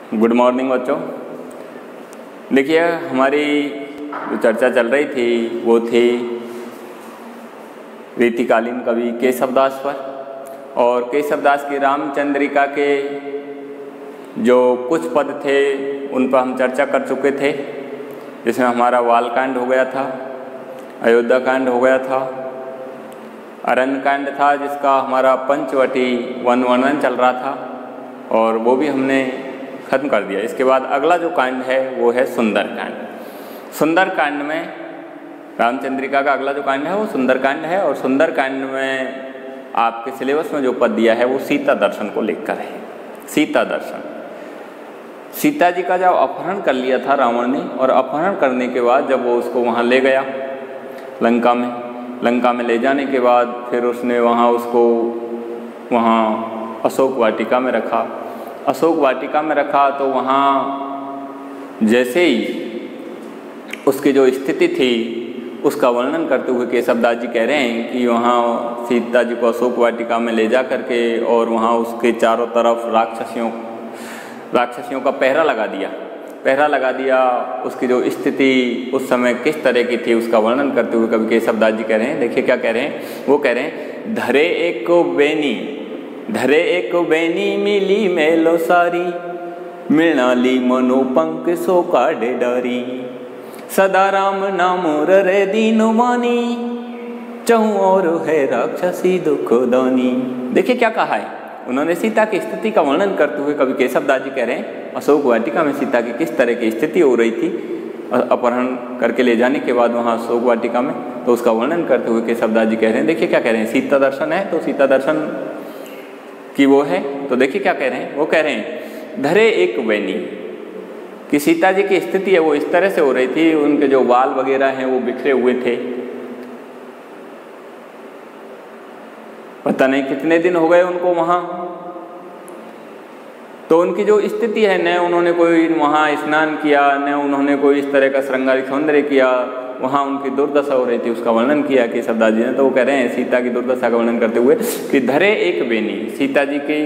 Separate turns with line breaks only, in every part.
Good morning बच्चों। देखिए हमारी जो चर्चा चल रही थी वो थी रीतिकालीन कवि केशवदास पर, और केशवदास की रामचंद्रिका के जो कुछ पद थे उन पर हम चर्चा कर चुके थे, जिसमें हमारा वालकांड हो गया था, अयोध्या कांड हो गया था, अरण्य कांड था जिसका हमारा पंचवटी वन वर्णन चल रहा था और वो भी हमने खत्म कर दिया। इसके बाद अगला जो कांड है वो है सुंदरकांड। सुंदरकांड में रामचंद्रिका का अगला जो कांड है वो सुंदरकांड है, और सुंदरकांड में आपके सिलेबस में जो पद दिया है वो सीता दर्शन को लेकर है। सीता दर्शन, सीता जी का जब अपहरण कर लिया था रावण ने, और अपहरण करने के बाद जब वो उसको वहाँ ले गया लंका में ले जाने के बाद फिर उसने वहाँ उसको अशोक वाटिका में रखा। अशोक वाटिका में रखा तो वहाँ जैसे ही उसकी जो स्थिति थी उसका वर्णन करते हुए केशवदास जी कह रहे हैं कि वहाँ सीता जी को अशोक वाटिका में ले जा करके और वहाँ उसके चारों तरफ राक्षसियों का पहरा लगा दिया। उसकी जो स्थिति उस समय किस तरह की थी उसका वर्णन करते हुए कवि केशवदास जी कह रहे हैं। देखिए क्या कह रहे हैं, वो कह रहे हैं, धरे एक बेनी मिली मेलो सारी, मृणाली मनोपंक सो काढ़े डारी, सदा राम नाम रे दीनो मानी, चहु और है राक्षसी दुख दानी। देखिए क्या कहा है उन्होंने, सीता की स्थिति का वर्णन करते हुए कवि केशवदास जी कह रहे हैं अशोक वाटिका में सीता की किस तरह की स्थिति हो रही थी अपहरण करके ले जाने के बाद वहाँ अशोक वाटिका में, तो उसका वर्णन करते हुए केशवदास जी कह रहे हैं। देखिए क्या कह रहे हैं, सीता दर्शन है तो सीता दर्शन की वो है, तो देखिए क्या कह रहे हैं, वो कह रहे हैं, धरे एक बेनी कि सीता जी की स्थिति है वो इस तरह से हो रही थी, उनके जो बाल वगैरह हैं वो बिखरे हुए थे, पता नहीं कितने दिन हो गए उनको वहाँ, तो उनकी जो स्थिति है न उन्होंने कोई वहाँ स्नान किया, न उन्होंने कोई इस तरह का श्रृंगार सौंदर्य किया, वहाँ उनकी दुर्दशा हो रही थी, उसका वर्णन किया केशवदास जी ने। तो वो कह रहे हैं सीता की दुर्दशा का वर्णन करते हुए कि धरे एक बेनी, सीता जी की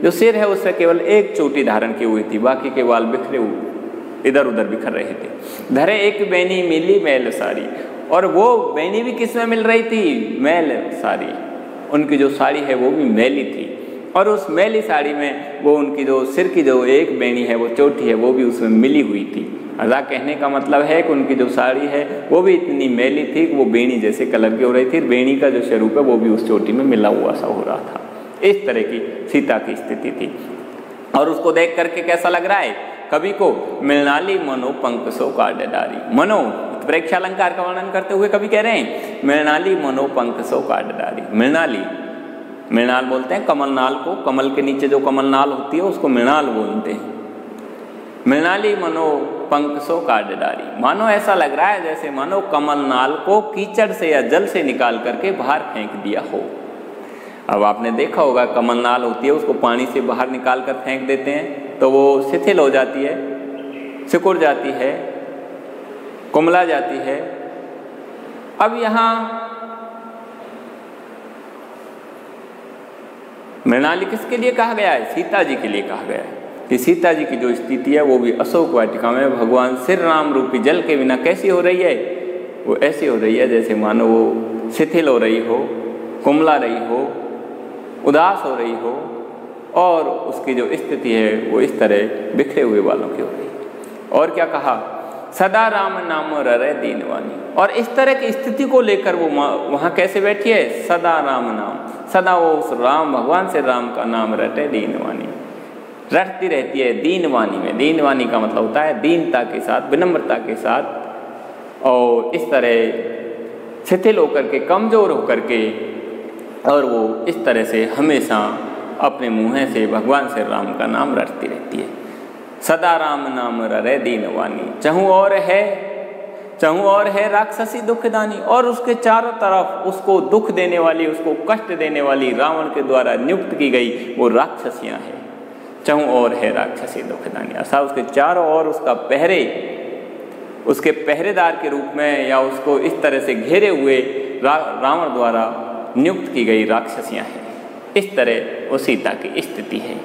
जो सिर है उससे केवल एक चोटी धारण की हुई थी, बाकी के बाल बिखरे हुए इधर उधर बिखर रहे थे। धरे एक बेनी मिली मैल सारी, और वो बेनी भी किस में मिल रही थी, मैल सारी, उनकी जो साड़ी है वो भी मैली थी, और उस मैली साड़ी में वो उनकी जो सिर की जो एक बेनी है वो चोटी है वो भी उसमें मिली हुई थी। अदा कहने का मतलब है कि उनकी जो साड़ी है वो भी इतनी मैली थी कि वो बेनी जैसे कलर की हो रही थी, बेनी का जो स्वरूप है वो भी उस चोटी में मिला हुआ सा हो रहा था। इस तरह की सीता की स्थिति थी, और उसको देख करके कैसा लग रहा है कवि को, मृणाली मनो पंख सो काढ़े डारी। मनो प्रेक्षालंकार का वर्णन करते हुए कवि कह रहे हैं, मृणाली मनो पंख सो काढ़े डारी। मृणाल बोलते हैं कमलनाल को, कमल के नीचे जो कमलनाल होती है उसको मृणाल बोलते हैं। मृणाली मनो पंख सो काढ़े डारी, मानो ऐसा लग रहा है जैसे मानो कमलनाल को कीचड़ से या जल से निकाल करके बाहर फेंक दिया हो। अब आपने देखा होगा कमलनाल होती है उसको पानी से बाहर निकाल कर फेंक देते हैं तो वो शिथिल हो जाती है, सिकुड़ जाती है, कुमला जाती है। अब यहाँ मृणाली किसके लिए कहा गया है, सीता जी के लिए कहा गया है कि सीता जी की जो स्थिति है वो भी अशोक वाटिका में भगवान श्री राम रूपी जल के बिना कैसी हो रही है, वो ऐसी हो रही है जैसे मानो वो शिथिल हो रही हो, कुमला रही हो, उदास हो रही हो, और उसकी जो स्थिति है वो इस तरह बिखरे हुए बालों की हो रही है। और क्या कहा, सदा राम नाम ररे दीनवानी, और इस तरह की स्थिति को लेकर वो वहाँ कैसे बैठी है, सदा राम नाम, सदा वो उस राम भगवान से राम का नाम रटे दीनवानी, रटती रहती है दीनवानी में। दीनवानी का मतलब होता है दीनता के साथ, विनम्रता के साथ, और इस तरह शिथिल होकर के, कमजोर होकर के, और वो इस तरह से हमेशा अपने मुँह से भगवान से राम का नाम रटती रहती है। सदा राम नाम ररे दीनवानी, चहु और है राक्षसी दुखदानी, और उसके चारों तरफ उसको दुख देने वाली, उसको कष्ट देने वाली रावण के द्वारा नियुक्त की गई वो राक्षसियाँ हैं। चहु और है राक्षसी दुखदानी, अर्थात उसके चारों ओर उसका पहरे, उसके पहरेदार के रूप में या उसको इस तरह से घेरे हुए रावण द्वारा नियुक्त की गई राक्षसियाँ हैं। इस तरह वो सीता की स्थिति है।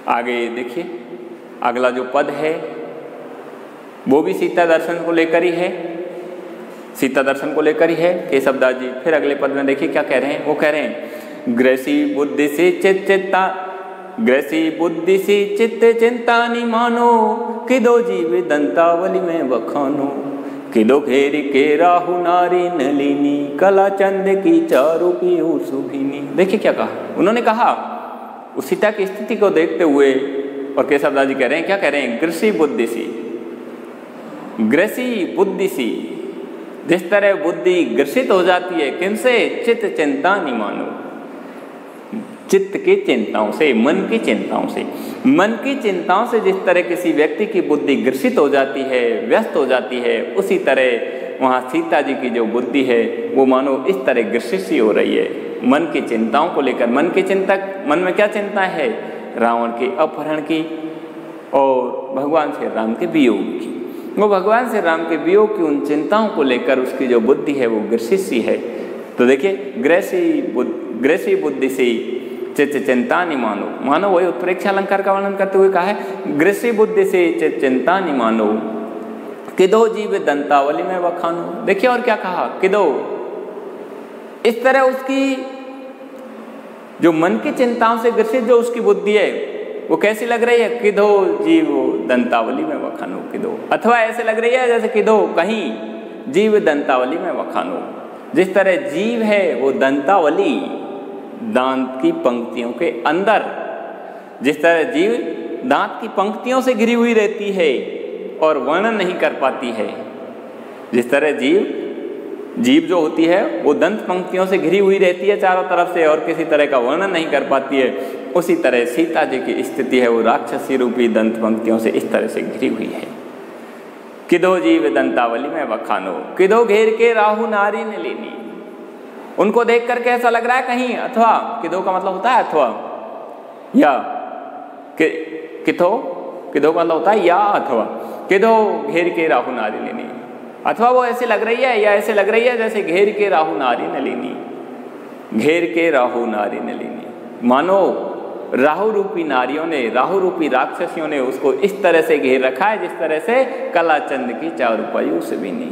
आगे देखिए, अगला जो पद है वो भी सीता दर्शन को लेकर ही है, सीता दर्शन को लेकर ही है केशवदास जी। फिर अगले पद में देखिए क्या कह रहे हैं, वो कह रहे हैं ग्रसी बुद्धि से चित्त चिंता नि मानो, किदो जीव दंतावली में बखानो, किदो घेर के राहु नारी नलिनी, कला चंद की चारु पीहू सुभिनी। देखिए क्या कहा उन्होंने, कहा उस सीता की स्थिति को देखते हुए, और केशवदास जी कह रहे हैं, क्या कह रहे हैं, ग्रसी बुद्धि सी, जिस तरह बुद्धि ग्रसित हो जाती है किनसे, चित्त चिंता नि मानो, चित्त की चिंताओं से, मन की चिंताओं से, मन की चिंताओं से जिस तरह किसी व्यक्ति की बुद्धि ग्रसित हो जाती है, व्यस्त हो जाती है, उसी तरह वहाँ सीता जी की जो बुद्धि है वो मानो इस तरह ग्रसित सी हो रही है मन की चिंताओं को लेकर। मन की मन में क्या चिंता है, रावण के अपहरण की और भगवान श्री राम के वियोग की। वो भगवान श्री राम के वियोग की उन चिंताओं को लेकर उसकी जो बुद्धि है वो ग्रसित सी है। तो देखिए ग्रसी बुद्धि से चित्त चिंता नि मानो, मानो वही उत्प्रेक्षा अलंकार का वर्णन करते हुए कहा है, ग्रसी बुद्धि से चित्त चिंता नि मानो, किदो जीव दंतावली में बखानो। देखिए और क्या कहा, किदो, इस तरह उसकी जो मन की चिंताओं से ग्रसित जो उसकी बुद्धि है वो कैसी लग रही है, किदो जीव दंतावली में बखानो किदो, अथवा ऐसे लग रही है जैसे किदो कहीं जीव दंतावली में बखानो, जिस तरह जीव है वो दंतावली दांत की पंक्तियों के अंदर, जिस तरह जीव दांत की पंक्तियों से घिरी हुई रहती है और वर्णन नहीं कर पाती है, जिस तरह जीव जो होती है वो दंत पंक्तियों से घिरी हुई रहती है चारों तरफ से और किसी तरह का वर्णन नहीं कर पाती है, उसी तरह सीता जी की स्थिति है वो राक्षसी रूपी दंत पंक्तियों से इस तरह से घिरी हुई है। किदो जीव दंतावली में बखानो, किदो घेर के राहु नारी नलिनी, उनको देख करके ऐसा लग रहा है कहीं, अथवा किदो का मतलब होता है अथवा या किदो का मतलब होता है या अथवा, किदो घेर के राहु नारी नलिनी, अथवा वो ऐसे लग रही है या ऐसे लग रही है जैसे घेर के राहु नारी नलिनी, घेर के राहु नारी नलिनी, मानो राहु रूपी नारियों ने, राहु रूपी राक्षसियों ने उसको इस तरह से घेर रखा है जिस तरह से कलाचंद की चारु पयूष बीनी,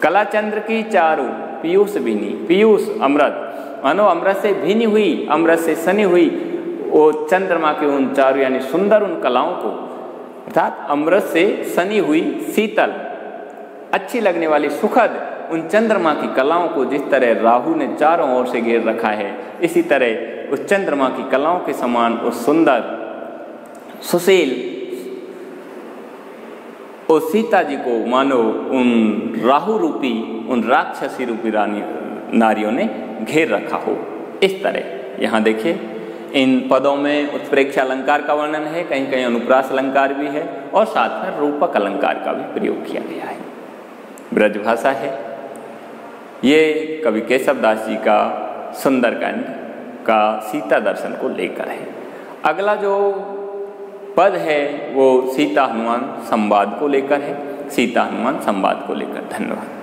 कलाचंद्र की चारु पीयूष बीनी, पीयूष अमृत, मानो अमृत से भीनी हुई, अमृत से सनी हुई वो चंद्रमा के उन चारु यानी सुंदर उन कलाओं को, अर्थात अमृत से सनी हुई शीतल अच्छी लगने वाली सुखद उन चंद्रमा की कलाओं को जिस तरह राहु ने चारों ओर से घेर रखा है, इसी तरह उस चंद्रमा की कलाओं के समान उस सुंदर सुशील उस सीता जी को मानो उन राहु रूपी, उन राक्षसी रूपी नारियों ने घेर रखा हो। इस तरह यहाँ देखिए इन पदों में उत्प्रेक्षा अलंकार का वर्णन है, कहीं कहीं अनुप्रास अलंकार भी है और साथ में रूपक अलंकार का भी प्रयोग किया गया है। ब्रजभाषा है, ये कवि केशवदास जी का सुंदरकांड का सीता दर्शन को लेकर है। अगला जो पद है वो सीता हनुमान संवाद को लेकर है, सीता हनुमान संवाद को लेकर। धन्यवाद।